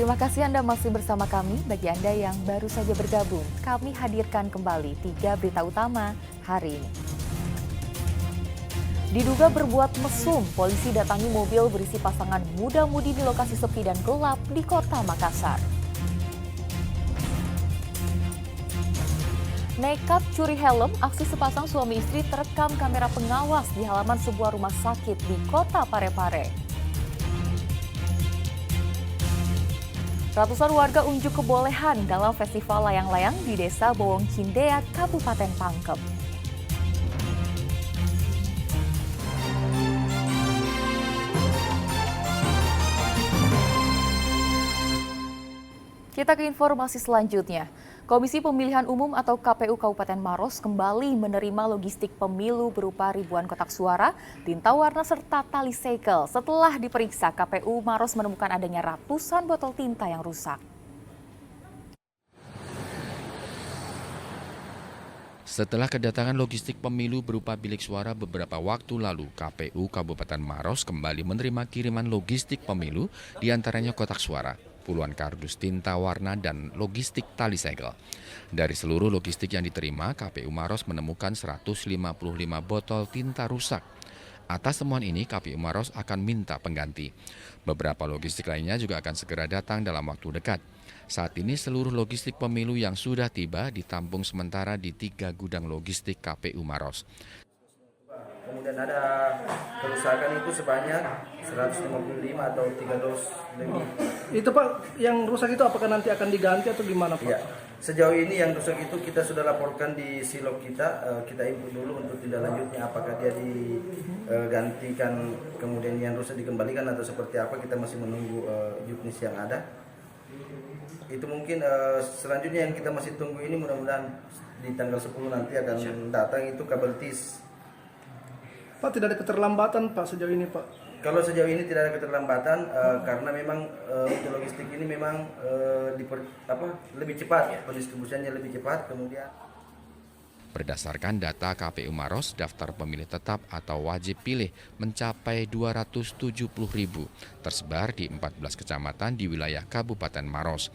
Terima kasih Anda masih bersama kami. Bagi Anda yang baru saja bergabung, kami hadirkan kembali 3 berita utama hari ini. Diduga berbuat mesum, polisi datangi mobil berisi pasangan muda-mudi di lokasi sepi dan gelap di kota Makassar. Nekat curi helm, aksi sepasang suami istri terekam kamera pengawas di halaman sebuah rumah sakit di kota Parepare. Ratusan warga unjuk kebolehan dalam festival layang-layang di Desa Bowong Cindea, Kabupaten Pangkep. Kita ke informasi selanjutnya. Komisi Pemilihan Umum atau KPU Kabupaten Maros kembali menerima logistik pemilu berupa ribuan kotak suara, tinta warna serta tali segel. Setelah diperiksa, KPU Maros menemukan adanya ratusan botol tinta yang rusak. Setelah kedatangan logistik pemilu berupa bilik suara beberapa waktu lalu, KPU Kabupaten Maros kembali menerima kiriman logistik pemilu, diantaranya kotak suara, puluhan kardus tinta warna, dan logistik tali segel. Dari seluruh logistik yang diterima, KPU Maros menemukan 155 botol tinta rusak. Atas temuan ini, KPU Maros akan minta pengganti. Beberapa logistik lainnya juga akan segera datang dalam waktu dekat. Saat ini seluruh logistik pemilu yang sudah tiba ditampung sementara di 3 gudang logistik KPU Maros. Kemudian ada kerusakan itu sebanyak 155 atau 3 dos lebih. Itu Pak, yang rusak itu apakah nanti akan diganti atau gimana Pak? Ya, sejauh ini yang rusak itu kita sudah laporkan di silog kita input dulu untuk tindak lanjutnya apakah dia digantikan kemudian yang rusak dikembalikan atau seperti apa, kita masih menunggu juknis yang ada. Itu mungkin selanjutnya yang kita masih tunggu ini mudah-mudahan di tanggal 10 nanti akan datang itu kabel TIS. Pak, tidak ada keterlambatan Pak sejauh ini Pak? Kalau sejauh ini tidak ada keterlambatan karena memang untuk logistik ini memang lebih cepat, pendistribusiannya lebih cepat. Kemudian berdasarkan data KPU Maros, daftar pemilih tetap atau wajib pilih mencapai 270.000, tersebar di 14 kecamatan di wilayah Kabupaten Maros.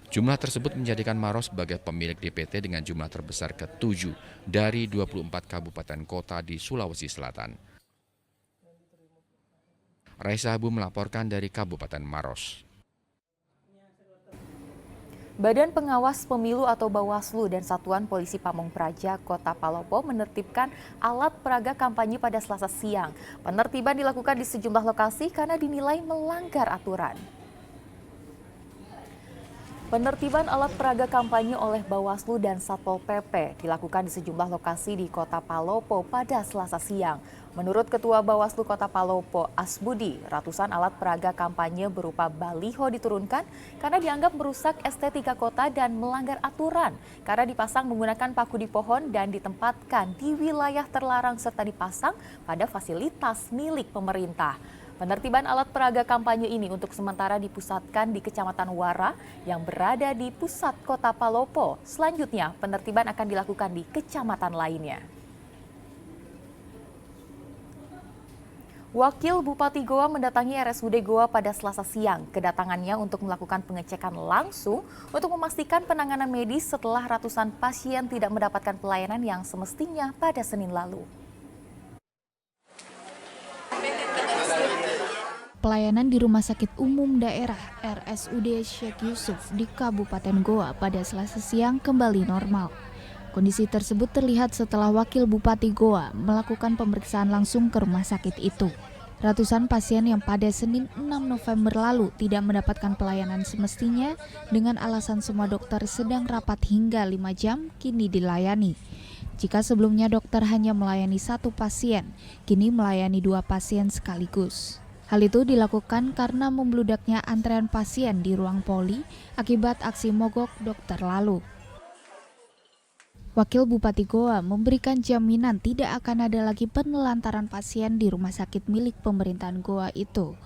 Jumlah tersebut menjadikan Maros sebagai pemilik DPT dengan jumlah terbesar ke-7 dari 24 kabupaten kota di Sulawesi Selatan. Raisa Abu melaporkan dari Kabupaten Maros. Badan Pengawas Pemilu atau Bawaslu dan Satuan Polisi Pamong Praja Kota Palopo menertibkan alat peraga kampanye pada Selasa siang. Penertiban dilakukan di sejumlah lokasi karena dinilai melanggar aturan. Penertiban alat peraga kampanye oleh Bawaslu dan Satpol PP dilakukan di sejumlah lokasi di Kota Palopo pada Selasa siang. Menurut Ketua Bawaslu Kota Palopo, Asbudi, ratusan alat peraga kampanye berupa baliho diturunkan karena dianggap merusak estetika kota dan melanggar aturan karena dipasang menggunakan paku di pohon dan ditempatkan di wilayah terlarang serta dipasang pada fasilitas milik pemerintah. Penertiban alat peraga kampanye ini untuk sementara dipusatkan di Kecamatan Wara yang berada di pusat Kota Palopo. Selanjutnya, penertiban akan dilakukan di kecamatan lainnya. Wakil Bupati Goa mendatangi RSUD Goa pada Selasa siang. Kedatangannya untuk melakukan pengecekan langsung untuk memastikan penanganan medis setelah ratusan pasien tidak mendapatkan pelayanan yang semestinya pada Senin lalu. Pelayanan di Rumah Sakit Umum Daerah RSUD Sheikh Yusuf di Kabupaten Goa pada Selasa siang kembali normal. Kondisi tersebut terlihat setelah Wakil Bupati Goa melakukan pemeriksaan langsung ke rumah sakit itu. Ratusan pasien yang pada Senin 6 November lalu tidak mendapatkan pelayanan semestinya dengan alasan semua dokter sedang rapat hingga 5 jam kini dilayani. Jika sebelumnya dokter hanya melayani 1 pasien, kini melayani 2 pasien sekaligus. Hal itu dilakukan karena membludaknya antrean pasien di ruang poli akibat aksi mogok dokter lalu. Wakil Bupati Goa memberikan jaminan tidak akan ada lagi penelantaran pasien di rumah sakit milik pemerintahan Goa itu.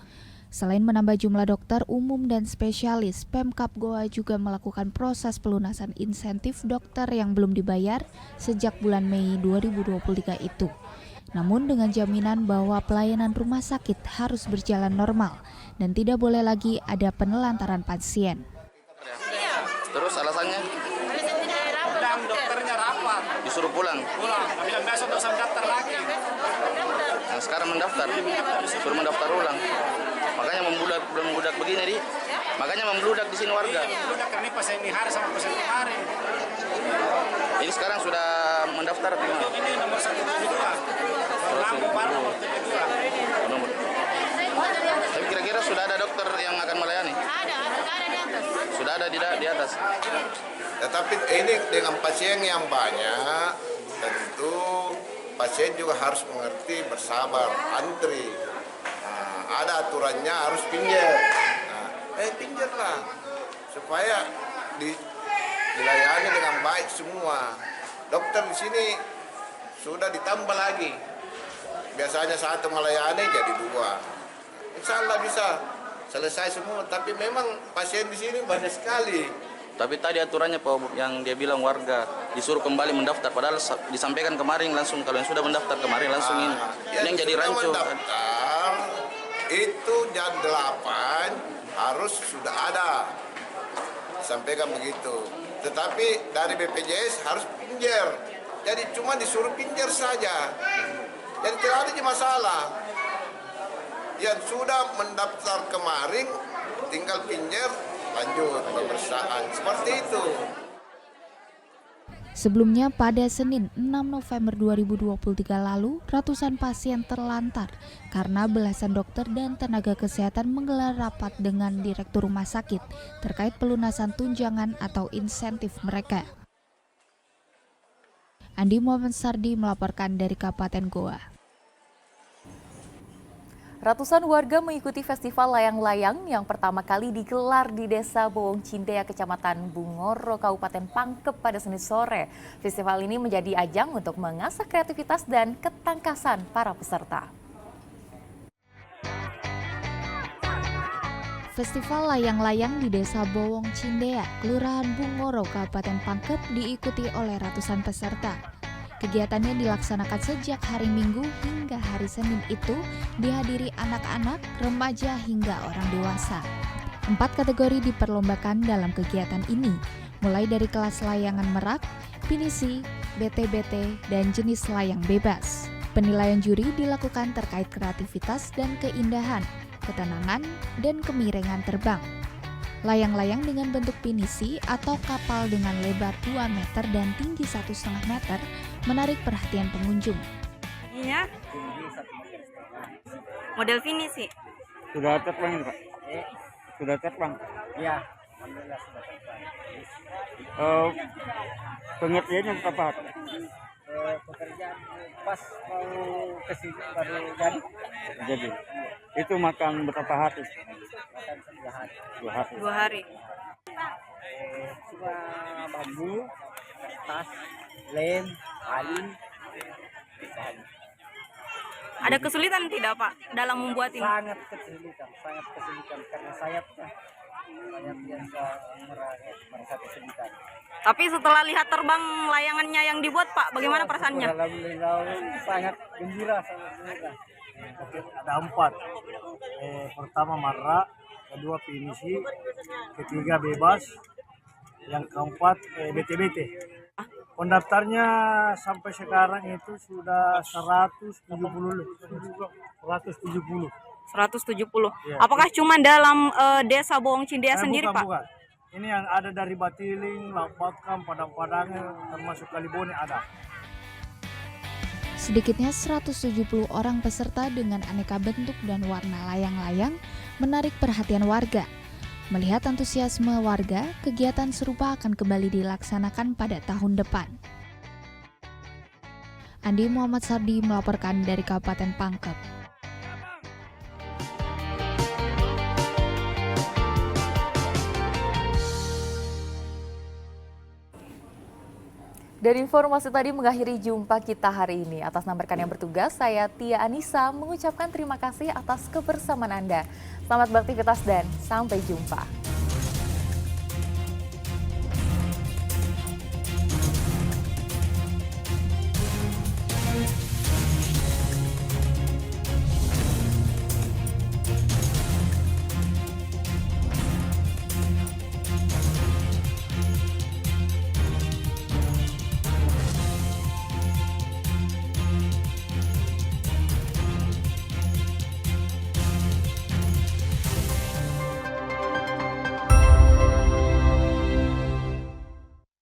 Selain menambah jumlah dokter umum dan spesialis, Pemkab Goa juga melakukan proses pelunasan insentif dokter yang belum dibayar sejak bulan Mei 2023 itu. Namun dengan jaminan bahwa pelayanan rumah sakit harus berjalan normal dan tidak boleh lagi ada penelantaran pasien. Terus alasannya? Dan dokternya rapat. Disuruh pulang. Tapi yang besok dosa mendaftar lagi. Nah, sekarang mendaftar. Suruh mendaftar ulang. Makanya membludak begini, Di. Makanya membludak di sini warga. Udah karena pasien ini hari sama pasien kemarin. Ini sekarang sudah mendaftar atau gimana? Ini nomor 172. Lampu baru nomor 72. Nomor. Tapi kira-kira sudah ada dokter yang akan melayani? Ada di atas. Sudah ada di atas. Tetapi ini dengan pasien yang banyak, tentu pasien juga harus mengerti, bersabar, antri. Nah, ada aturannya harus pinjam. Nah, pinjamlah supaya dilayani dengan baik semua. Dokter di sini sudah ditambah lagi. Biasanya satu melayani jadi dua. Insya Allah bisa selesai semua. Tapi memang pasien di sini banyak sekali. Tapi tadi aturannya Pak yang dia bilang warga disuruh kembali mendaftar. Padahal disampaikan kemarin langsung kalau yang sudah mendaftar kemarin langsung ini. Ini yang jadi rancu. Mendaftar itu jam 8 harus sudah ada. Sampaikan begitu. Tetapi dari BPJS harus pinjer. Jadi cuma disuruh pinjer saja. Jadi tidak ada masalah. Yang sudah mendaftar kemarin tinggal pinjer lanjut pemeriksaan. Seperti itu. Sebelumnya pada Senin 6 November 2023 lalu, ratusan pasien terlantar karena belasan dokter dan tenaga kesehatan menggelar rapat dengan Direktur Rumah Sakit terkait pelunasan tunjangan atau insentif mereka. Andi Muhammad Sardi melaporkan dari Kabupaten Goa. Ratusan warga mengikuti festival layang-layang yang pertama kali digelar di Desa Bowong Cindea, Kecamatan Bungoro, Kabupaten Pangkep pada Senin sore. Festival ini menjadi ajang untuk mengasah kreativitas dan ketangkasan para peserta. Festival layang-layang di Desa Bowong Cindea, Kelurahan Bungoro, Kabupaten Pangkep diikuti oleh ratusan peserta. Kegiatannya dilaksanakan sejak hari Minggu hingga hari Senin itu dihadiri anak-anak, remaja hingga orang dewasa. 4 kategori diperlombakan dalam kegiatan ini, mulai dari kelas layangan merak, pinisi, BT-BT, dan jenis layang bebas. Penilaian juri dilakukan terkait kreativitas dan keindahan, ketenangan, dan kemiringan terbang. Layang-layang dengan bentuk pinisi atau kapal dengan lebar 2 meter dan tinggi 1,5 meter menarik perhatian pengunjung. Iya. Model finisi. Sudah terbang ini, Pak? Sudah terbang? Iya. Pengertiannya berapa? Pekerjaan pas mau ke sini baru jadi. Jadi, itu makan berapa hari? Makan 2 hari. 2 hari. 2 hari. Cuma bambu, kertas, lem, kain. Ada kesulitan tidak Pak dalam membuat ini? Sangat kesulitan karena sayapnya biasa merasa kesulitan. Tapi setelah lihat terbang layangannya yang dibuat Pak, bagaimana perasaannya? Alhamdulillah sangat gembira, sangat gembira. Ada 4. Pertama marra, kedua pinisi, ketiga bebas, yang keempat BT-BT. Pendaftarnya sampai sekarang itu sudah 170. 170. Ya. Apakah cuma dalam Desa Bowong Cindea sendiri Pak? Bukan. Ini yang ada dari Batiling, Lampakam, Padang-Padang, termasuk Kalibone ada. Sedikitnya 170 orang peserta dengan aneka bentuk dan warna layang-layang menarik perhatian warga. Melihat antusiasme warga, kegiatan serupa akan kembali dilaksanakan pada tahun depan. Andi Muhammad Sardi melaporkan dari Kabupaten Pangkep. Dan informasi tadi mengakhiri jumpa kita hari ini. Atas nama rekan yang bertugas, saya Tia Anissa mengucapkan terima kasih atas kebersamaan Anda. Selamat beraktivitas dan sampai jumpa.